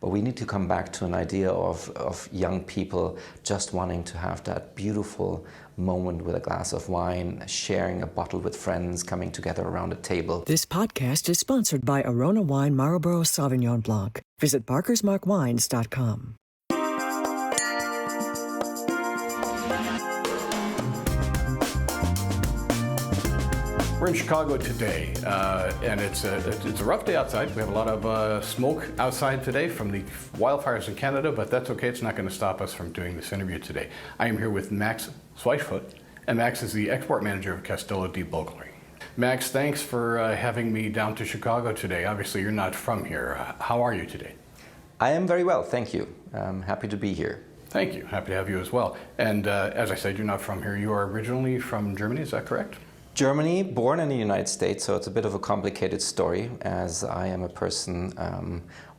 but we need to come back to an idea of young people just wanting to have that beautiful moment with a glass of wine, sharing a bottle with friends, coming together around a table. This podcast is sponsored by Arona Wine Marlborough Sauvignon Blanc. Visit barkersmarkwines.com. We're in Chicago today, and it's a rough day outside. We have a lot of smoke outside today from the wildfires in Canada, but that's okay. It's not going to stop us from doing this interview today. I am here with Max Schweisfurth, and Max is the export manager of Castello di Bolgheri. Max, thanks for having me down to Chicago today. Obviously, you're not from here. How are you today? I am very well, thank you. I'm happy to be here. Thank you. Happy to have you as well. And as I said, you're not from here. You are originally from Germany, is that correct? Germany, born in the United States, so it's a bit of a complicated story, as I am a person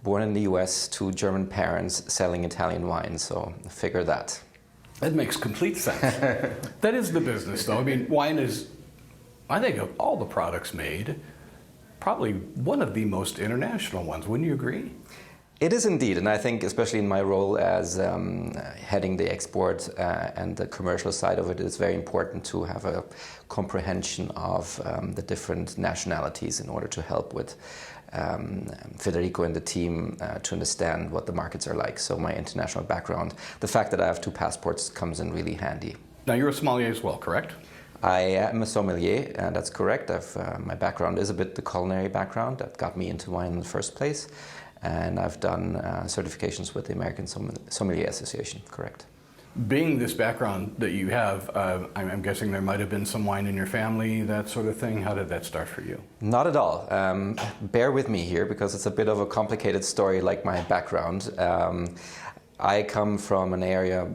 born in the US to German parents selling Italian wine, so figure that. That makes complete sense. That is the business, though. I mean, wine is, I think, of all the products made, probably one of the most international ones. Wouldn't you agree? It is indeed, and I think especially in my role as heading the export and the commercial side of it, it's very important to have a comprehension of the different nationalities in order to help with Federico and the team to understand what the markets are like. So my international background, the fact that I have 2 passports comes in really handy. Now you're a sommelier as well, correct? I am a sommelier, and that's correct. My background is a bit the culinary background that got me into wine in the first place. And I've done certifications with the American Sommelier Association, correct. Being this background that you have, I'm guessing there might have been some wine in your family, that sort of thing. How did that start for you? Not at all. Bear with me here because it's a bit of a complicated story like my background. I come from an area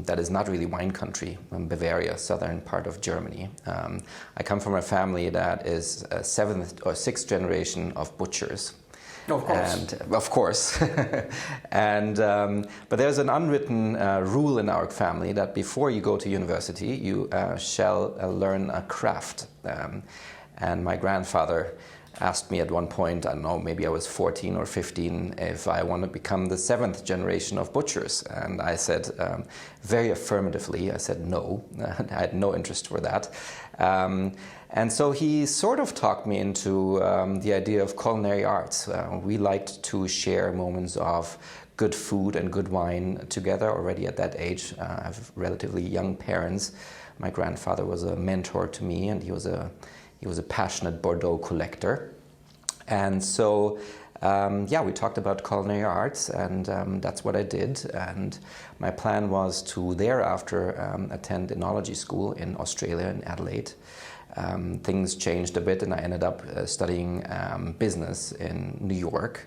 that is not really wine country, Bavaria, southern part of Germany. I come from a family that is a 7th or 6th generation of butchers. Of course. And, of course. And, but there's an unwritten rule in our family that before you go to university, you shall learn a craft. And my grandfather asked me at one point, I don't know, maybe I was 14 or 15, if I want to become the 7th generation of butchers. And I said, very affirmatively, I said no. I had no interest for that. And so he sort of talked me into the idea of culinary arts. We liked to share moments of good food and good wine together already at that age. I have relatively young parents. My grandfather was a mentor to me, and he was a passionate Bordeaux collector. And so, we talked about culinary arts, and that's what I did. And my plan was to thereafter attend enology school in Australia, in Adelaide. Things changed a bit, and I ended up studying business in New York.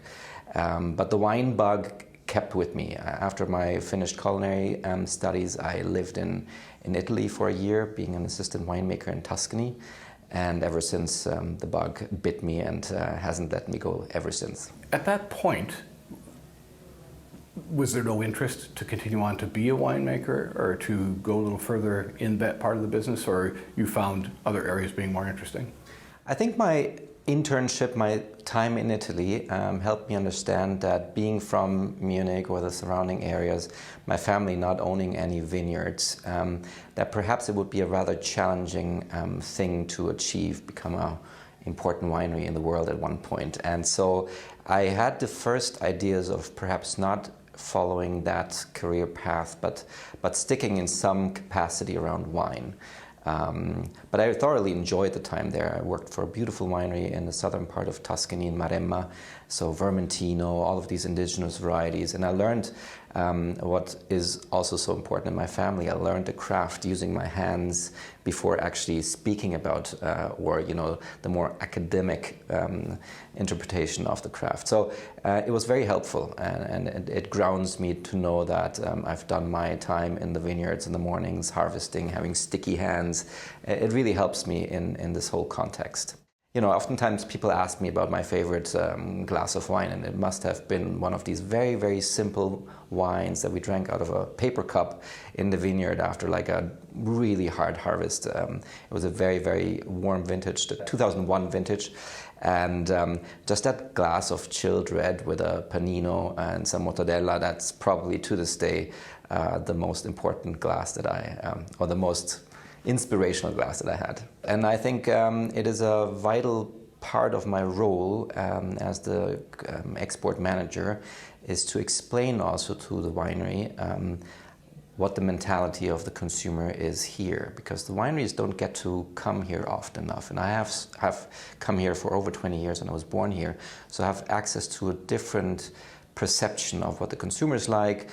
But the wine bug kept with me. After my finished culinary studies, I lived in Italy for a year, being an assistant winemaker in Tuscany. And ever since, the bug bit me and hasn't let me go ever since. At that point, was there no interest to continue on to be a winemaker or to go a little further in that part of the business, or you found other areas being more interesting? I think my internship, my time in Italy, helped me understand that being from Munich or the surrounding areas, my family not owning any vineyards, that perhaps it would be a rather challenging thing to achieve, become an important winery in the world at one point. And so I had the first ideas of perhaps not following that career path, but sticking in some capacity around wine. But I thoroughly enjoyed the time there. I worked for a beautiful winery in the southern part of Tuscany in Maremma, so Vermentino, all of these indigenous varieties. And I learned what is also so important in my family. I learned the craft using my hands before actually speaking about the more academic interpretation of the craft. So it was very helpful, and it grounds me to know that I've done my time in the vineyards in the mornings, harvesting, having sticky hands. It really helps me in this whole context. You know, oftentimes people ask me about my favorite glass of wine, and it must have been one of these very, very simple wines that we drank out of a paper cup in the vineyard after like a really hard harvest. It was a very, very warm vintage, the 2001 vintage. And just that glass of chilled red with a panino and some mortadella, that's probably to this day the most important glass that or the most inspirational glass that I had. And I think it is a vital part of my role as the export manager is to explain also to the winery what the mentality of the consumer is here, because the wineries don't get to come here often enough. And I have come here for over 20 years and I was born here, so I have access to a different perception of what the consumers like,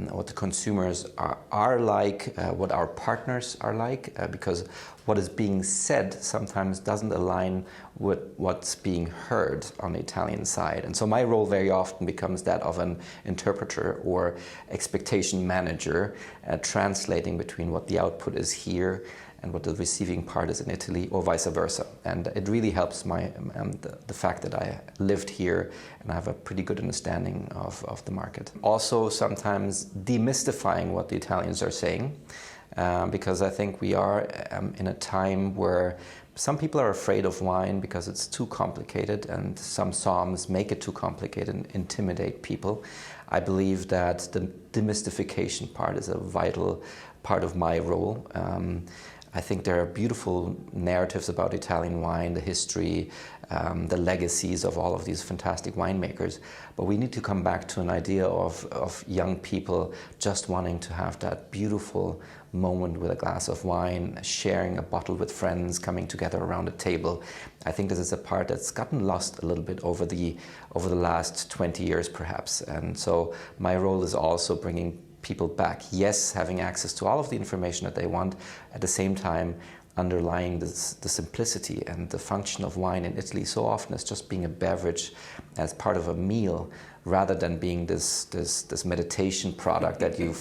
what the consumers are like, what our partners are like, because what is being said sometimes doesn't align with what's being heard on the Italian side. And so my role very often becomes that of an interpreter or expectation manager, translating between what the output is here and what the receiving part is in Italy, or vice versa. And it really helps the fact that I lived here and I have a pretty good understanding of the market. Also sometimes demystifying what the Italians are saying, because I think we are in a time where some people are afraid of wine because it's too complicated, and some psalms make it too complicated and intimidate people. I believe that the demystification part is a vital part of my role. I think there are beautiful narratives about Italian wine, the history, the legacies of all of these fantastic winemakers. But we need to come back to an idea of young people just wanting to have that beautiful moment with a glass of wine, sharing a bottle with friends, coming together around a table. I think this is a part that's gotten lost a little bit over the last 20 years perhaps. And so my role is also bringing people back. Yes, having access to all of the information that they want, at the same time underlying the simplicity and the function of wine in Italy so often as just being a beverage as part of a meal, rather than being this meditation product that you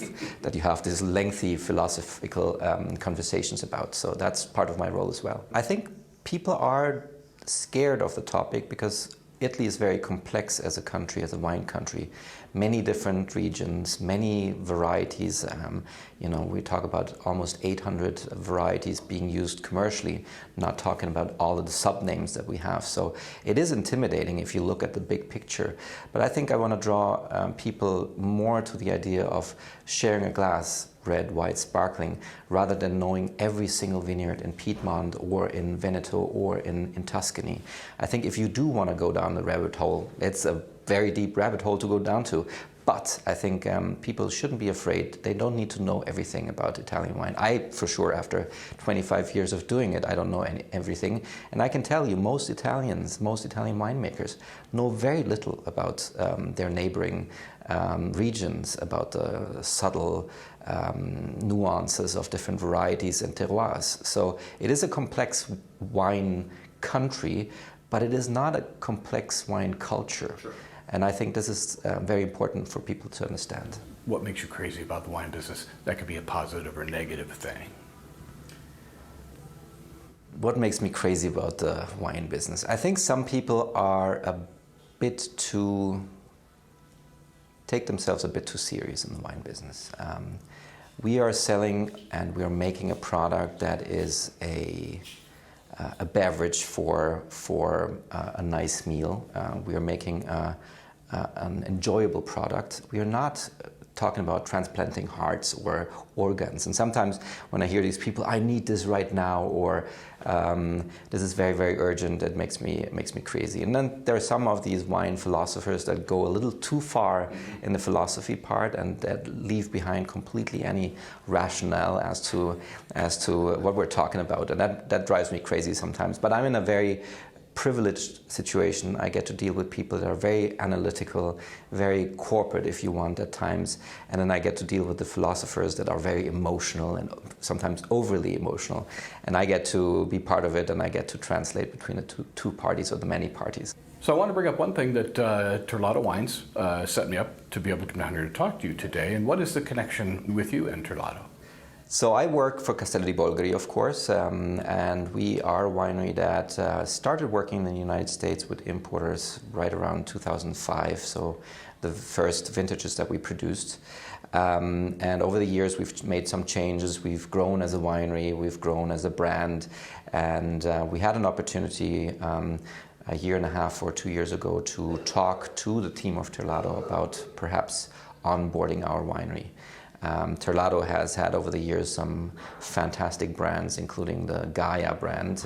have these lengthy philosophical conversations about. So that's part of my role as well. I think people are scared of the topic because Italy is very complex as a country, as a wine country. Many different regions, many varieties. We talk about almost 800 varieties being used commercially, not talking about all of the sub-names that we have. So it is intimidating if you look at the big picture. But I think I want to draw people more to the idea of sharing a glass, red, white, sparkling, rather than knowing every single vineyard in Piedmont or in Veneto or in Tuscany. I think if you do want to go down the rabbit hole, it's a very deep rabbit hole to go down to. But I think people shouldn't be afraid. They don't need to know everything about Italian wine. I, for sure, after 25 years of doing it, I don't know everything. And I can tell you, most Italian winemakers know very little about their neighboring regions, about the subtle nuances of different varieties and terroirs. So it is a complex wine country, but it is not a complex wine culture. Sure. And I think this is very important for people to understand. What makes you crazy about the wine business? That could be a positive or negative thing. What makes me crazy about the wine business? I think some people are a bit too, take themselves a bit too serious in the wine business. We are selling and we are making a product that is a beverage for a nice meal. We are making an enjoyable product. We are not talking about transplanting hearts or organs. And sometimes when I hear these people, I need this right now, or this is very, very urgent, it makes me crazy. And then there are some of these wine philosophers that go a little too far in the philosophy part and that leave behind completely any rationale as to what we're talking about. And that drives me crazy sometimes. But I'm in a very privileged situation. I get to deal with people that are very analytical, very corporate if you want at times, and then I get to deal with the philosophers that are very emotional and sometimes overly emotional, and I get to be part of it and I get to translate between the two parties or the many parties. So I want to bring up one thing that Terlato Wines set me up to be able to come down here to talk to you today, and what is the connection with you and Terlato? So I work for Castello di Bolgheri, of course, and we are a winery that started working in the United States with importers right around 2005, so the first vintages that we produced. And over the years we've made some changes, we've grown as a winery, we've grown as a brand, and we had an opportunity a year and a half or 2 years ago to talk to the team of Terlado about perhaps onboarding our winery. Terlado has had over the years some fantastic brands, including the Gaia brand,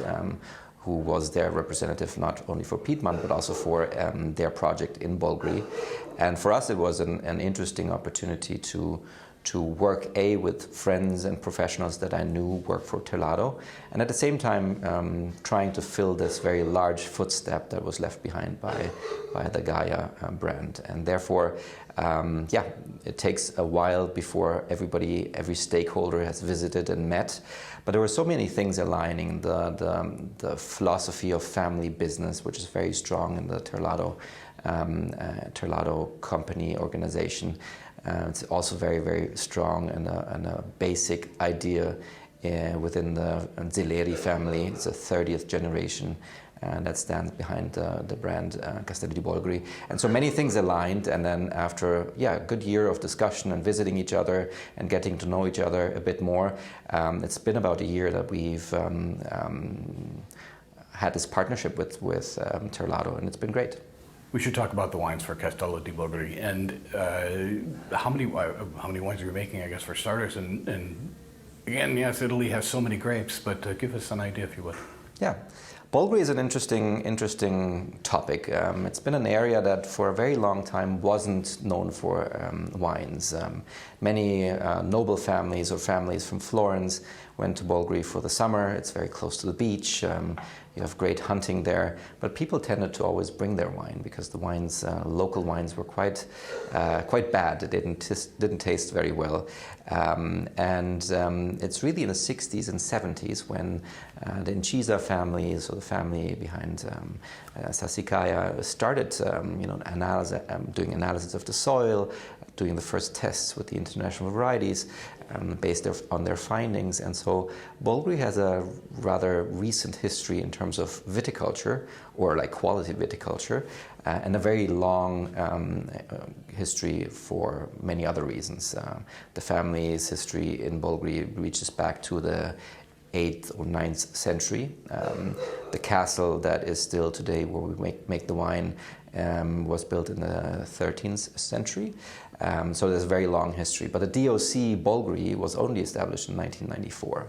who was their representative not only for Piedmont but also for their project in Bolgheri. And for us it was an interesting opportunity to work with friends and professionals that I knew worked for Terlado, and at the same time trying to fill this very large footstep that was left behind by the Gaia brand. And therefore, it takes a while before every stakeholder has visited and met, but there were so many things aligning. The philosophy of family business, which is very strong in the Terlado company organization. It's also very, very strong and a basic idea within the Bolgheri family. It's a 30th generation that stands behind the brand Castello di Bolgheri. And so many things aligned, and then after a good year of discussion and visiting each other and getting to know each other a bit more, it's been about a year that we've had this partnership with Terlado, and it's been great. We should talk about the wines for Castello di Bolgheri, and how many wines are you making, I guess, for starters? And again, yes, Italy has so many grapes, but give us an idea, if you would. Yeah, Bolgheri is an interesting topic. It's been an area that for a very long time wasn't known for wines. Many noble families or families from Florence went to Bolgheri for the summer. It's very close to the beach. You have great hunting there, but people tended to always bring their wine because the wines, local wines, were quite bad. It didn't taste very well, and it's really in the 60s and 70s when the Incisa family, so the family behind Sassicaia, started doing analysis of the soil, doing the first tests with the international varieties based on their findings. And so Bolgheri has a rather recent history in terms of viticulture, or like quality viticulture, and a very long history for many other reasons. The family's history in Bolgheri reaches back to the 8th or 9th century. The castle that is still today where we make the wine was built in the 13th century. So there's a very long history. But the DOC Bolgheri was only established in 1994.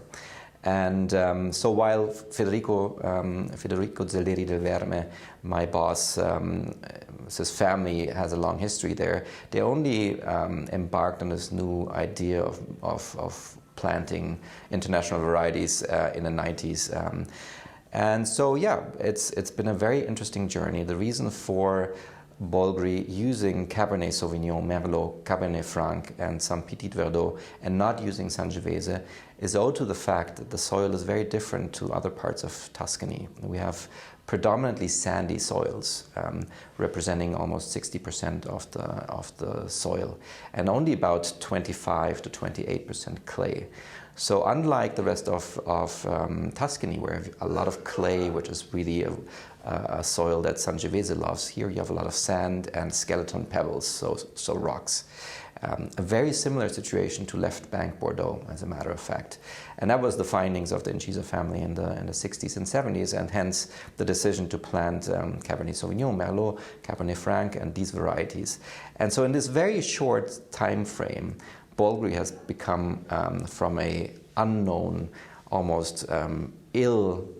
And so while Federico Zelleri del Verme, my boss, his family has a long history there, they only embarked on this new idea of planting international varieties in the 90s. And so, it's been a very interesting journey. The reason for Bolgheri using Cabernet Sauvignon, Merlot, Cabernet Franc, and some Petit Verdot, and not using Sangiovese, is owed to the fact that the soil is very different to other parts of Tuscany. We have predominantly sandy soils, representing almost 60% of the soil, and only about 25 to 28% clay. So unlike the rest of Tuscany, where you have a lot of clay, which is really a soil that Sangiovese loves, here you have a lot of sand and skeleton pebbles, so rocks. A very similar situation to left bank Bordeaux, as a matter of fact. And that was the findings of the Incisa family in the 60s and 70s, and hence the decision to plant Cabernet Sauvignon, Merlot, Cabernet Franc, and these varieties. And so in this very short time frame, Bolgheri has become from a unknown, almost ill-liked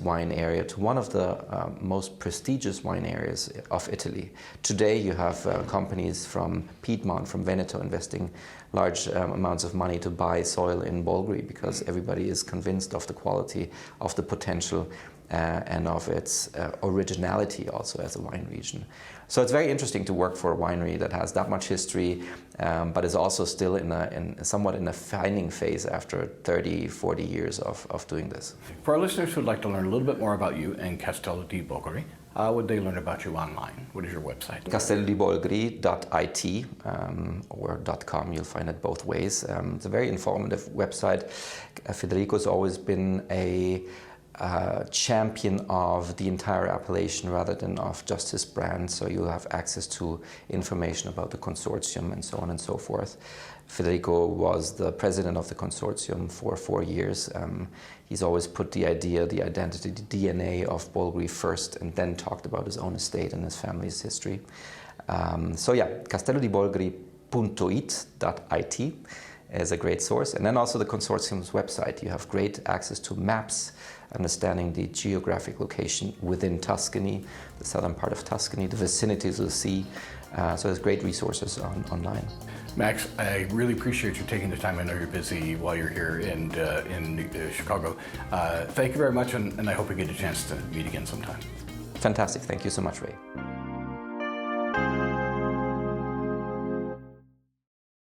wine area to one of the most prestigious wine areas of Italy. Today you have companies from Piedmont, from Veneto, investing large amounts of money to buy soil in Bolgheri because everybody is convinced of the quality, of the potential, and of its originality also as a wine region. So it's very interesting to work for a winery that has that much history, but is also still somewhat in a finding phase after 30, 40 years of doing this. For our listeners who'd like to learn a little bit more about you and Castello di Bolgheri, how would they learn about you online? What is your website? castellodibolgheri.it or .com. You'll find it both ways. It's a very informative website. Federico's always been a champion of the entire appellation rather than of just his brand. So you'll have access to information about the consortium and so on and so forth. Federico was the president of the consortium for 4 years. He's always put the idea, the identity, the DNA of Bolgheri first, and then talked about his own estate and his family's history. So yeah, castellodibolgheri.it is a great source. And then also the consortium's website. You have great access to maps, understanding the geographic location within Tuscany, the southern part of Tuscany, the vicinities of the sea. So there's great resources online. Max, I really appreciate you taking the time. I know you're busy while you're here in Chicago. Thank you very much, and I hope we get a chance to meet again sometime. Fantastic. Thank you so much, Ray.